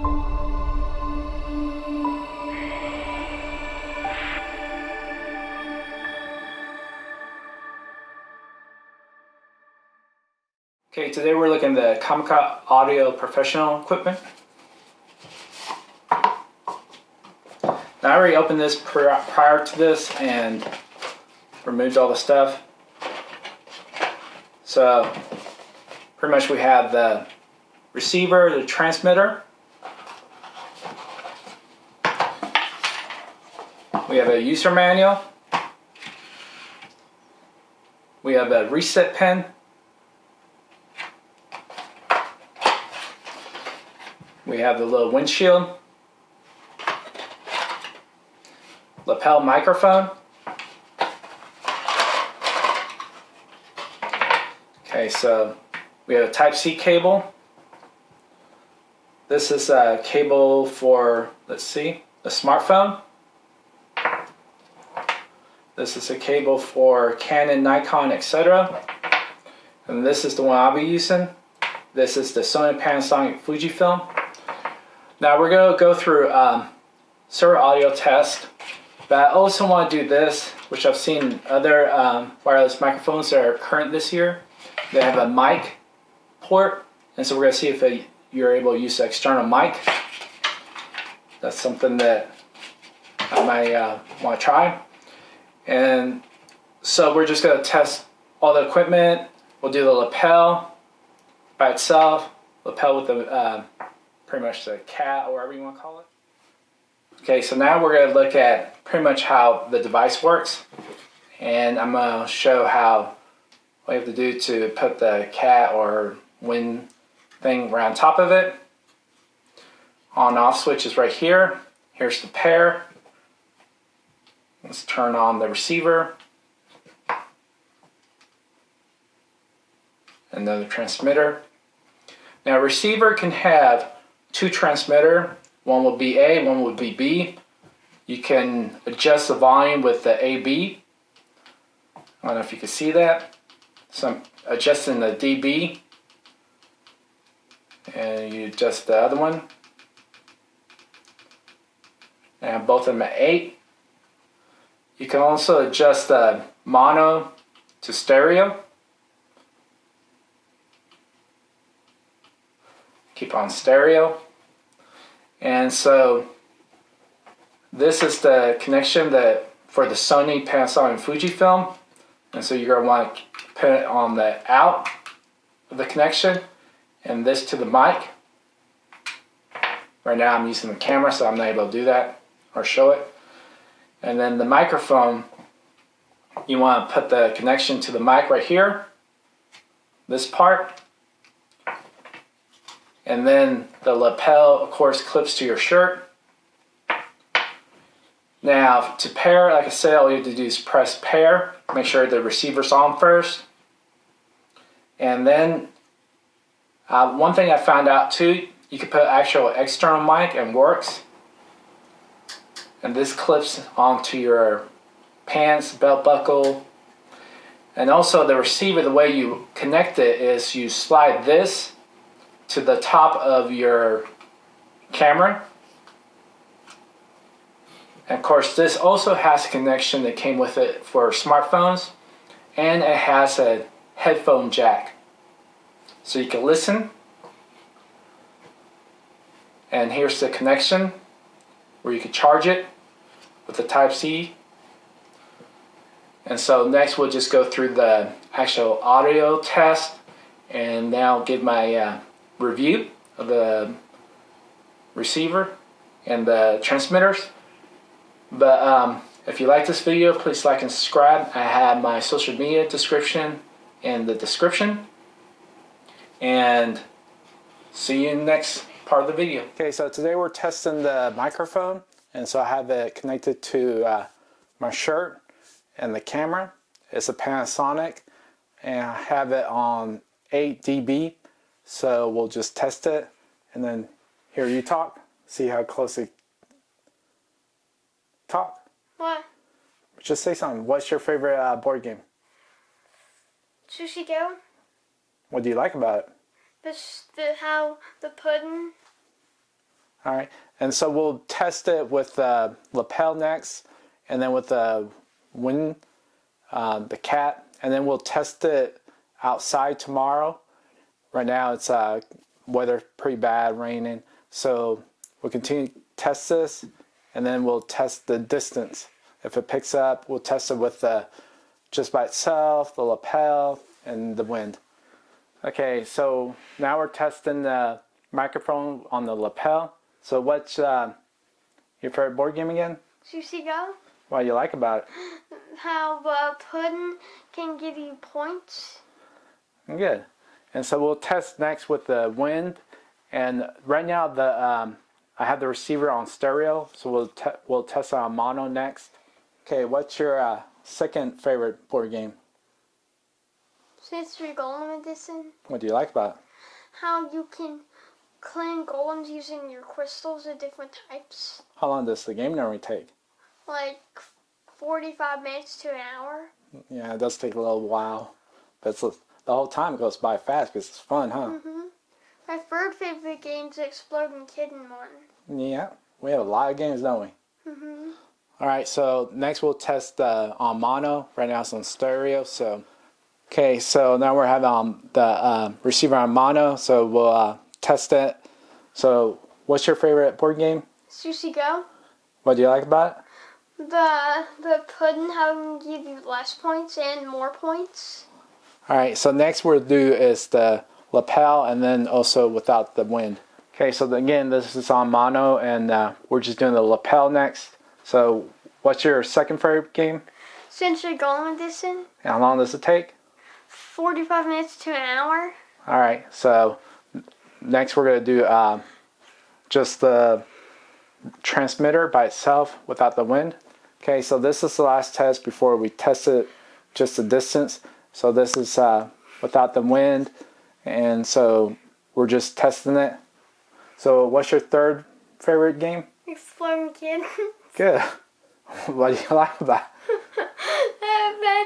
Okay, today we're looking at the Comica Audio Professional equipment. Now I already opened this prior to this and removed all the stuff. So pretty much we have the receiver, the transmitter. We have a user manual. We have a reset pin. We have the little windshield, lapel microphone. Okay, so we have a Type-C cable. This is a cable for, let's see, a smartphone. This is a cable for Canon, Nikon, etc. And this is the one I'll be using. This is the Sony, Panasonic, Fujifilm. Now we're going to go through several audio tests, but I also want to do this, which I've seen other wireless microphones that are current this year. They have a mic port, and so we're going to see if you're able to use the external mic. That's something that I might want to try. And so we're just going to test all the equipment. We'll do the lapel by itself, lapel with the pretty much the cat or whatever you want to call it. Okay, so now we're going to look at pretty much how the device works, and I'm going to show how what you have to do to put the cat or wind thing around top of it. On off switch is right here. Here's the pair. Let's turn on the receiver and then the transmitter. Now a receiver can have two transmitter. One will be A, one will be B. You can adjust the volume with the AB. I don't know if you can see that. So I'm adjusting the dB. And you adjust the other one. And both of them at 8. You can also adjust the mono to stereo. Keep on stereo. And so this is the connection that for the Sony, Panasonic, and Fujifilm. And so you're going to want to put it on the out of the connection and this to the mic. Right now I'm using the camera, so I'm not able to do that or show it. And then the microphone, you want to put the connection to the mic right here, this part. And then the lapel, of course, clips to your shirt. Now, to pair, like I said, all you have to do is press pair. Make sure the receiver's on first. And then, one thing I found out too, you can put actual external mic and works. And this clips onto your pants, belt buckle. And also the receiver, the way you connect it is you slide this to the top of your camera. And of course this also has a connection that came with it for smartphones, and it has a headphone jack. So you can listen. And here's the connection where you can charge it with the Type-C. And so next we'll just go through the actual audio test, and now give my review of the receiver and the transmitters. But if you like this video, please like and subscribe. I have my social media description in the description. And see you in the next part of the video. Okay, so today we're testing the microphone, and so I have it connected to my shirt and the camera. It's a Panasonic, and I have it on 8 dB. So we'll just test it and then hear you talk. See how closely talk. What? Just say something. What's your favorite board game? Sushi Go? What do you like about it? How the pudding. All right, and so we'll test it with the lapel next, and then with the wind, the cat, and then we'll test it outside tomorrow. Right now it's weather pretty bad, raining, so we'll continue to test this, and then we'll test the distance. If it picks up, we'll test it with the just by itself, the lapel, and the wind. Okay, so now we're testing the microphone on the lapel. So what's your favorite board game again? Sushi Go. What do you like about it? How pudding can give you points. Good. And so we'll test next with the wind. And right now I have the receiver on stereo, so we'll test it on mono next. Okay, what's your second favorite board game? Sensory Golem Edition. What do you like about it? How you can clean golems using your crystals of different types. How long does the game normally take? Like 45 minutes to an hour. Yeah, it does take a little while. But the whole time goes by fast because it's fun, huh? Mm-hmm. My third favorite game is Exploding Kitten one. Yeah, we have a lot of games, don't we? Mm-hmm. All right, so next we'll test on mono. Right now it's on stereo. So, okay, so now we're having the receiver on mono. So we'll test it. So, what's your favorite board game? Sushi Go. What do you like about it? The pudding, how it can give you less points and more points. All right, so next we'll do is the lapel, and then also without the wind. Okay, so again, this is on mono, and we're just doing the lapel next. So, what's your second favorite game? Sensory Golem Edition. How long does it take? 45 minutes to an hour. All right, so next we're going to do just the transmitter by itself without the wind. Okay, so this is the last test before we test it just the distance. So this is without the wind, and so we're just testing it. So what's your third favorite game? Exploding Kitten. Good. What do you like about it?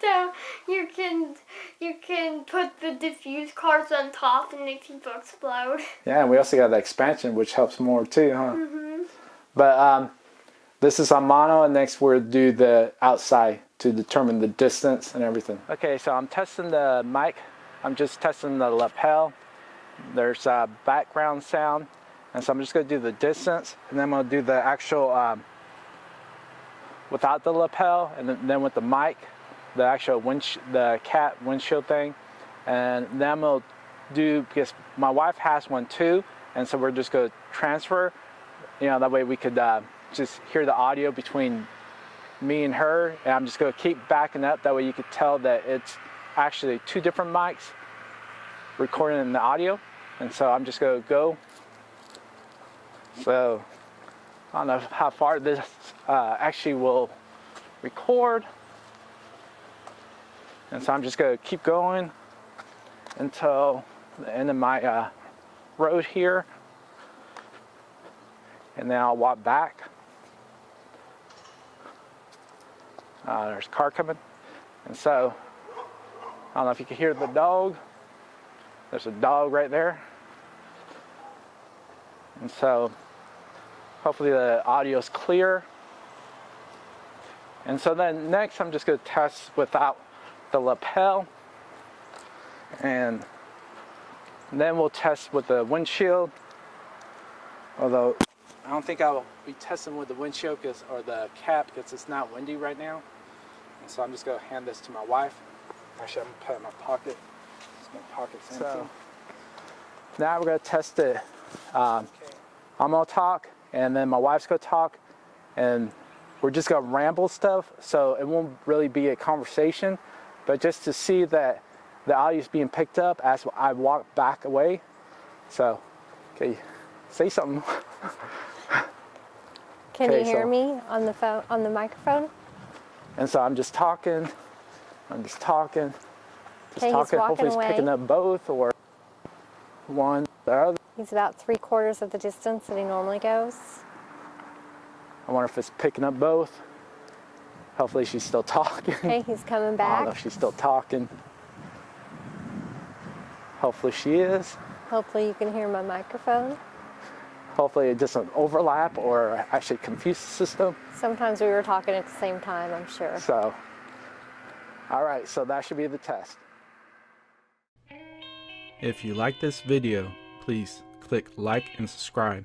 That you can put the diffuse cards on top and make people explode. Yeah, and we also got the expansion, which helps more too, huh? Mm-hmm. But this is on mono, and next we'll do the outside to determine the distance and everything. Okay, so I'm testing the mic. I'm just testing the lapel. There's background sound, and so I'm just going to do the distance, and then I'm going to do the actual without the lapel, and then with the mic, the actual the cat windshield thing, and then I'm going to do, because my wife has one too, and so we're just going to transfer, that way we could just hear the audio between me and her, and I'm just going to keep backing up, that way you could tell that it's actually two different mics recording the audio. And so I'm just going to go. So I don't know how far this actually will record, and so I'm just going to keep going until the end of my road here, and then I'll walk back. There's a car coming, and so I don't know if you can hear the dog. There's a dog right there, and so hopefully the audio is clear. And so then next I'm just going to test without the lapel, and then we'll test with the windshield, although I don't think I'll be testing with the windshield or the cap because it's not windy right now. And so I'm just going to hand this to my wife. Actually, I'm going to put it in my pocket. My pocket's empty. So now we're going to test it. I'm going to talk, and then my wife's going to talk, and we're just going to ramble stuff, so it won't really be a conversation, but just to see that the audio is being picked up as I walk back away. So, okay, say something. Can you hear me on the phone, on the microphone? And so I'm just talking. Just talking. Okay, Hopefully he's picking up both or one or the other. He's about 3/4 of the distance that he normally goes. I wonder if it's picking up both. Hopefully she's still talking. Okay, he's coming I back. don't know if she's still talking. Hopefully she is. Hopefully you can hear my microphone. Hopefully it doesn't overlap or actually confuse the system. Sometimes we were talking at the same time, I'm sure. So, all right, so that should be the test. If you like this video, please click like and subscribe.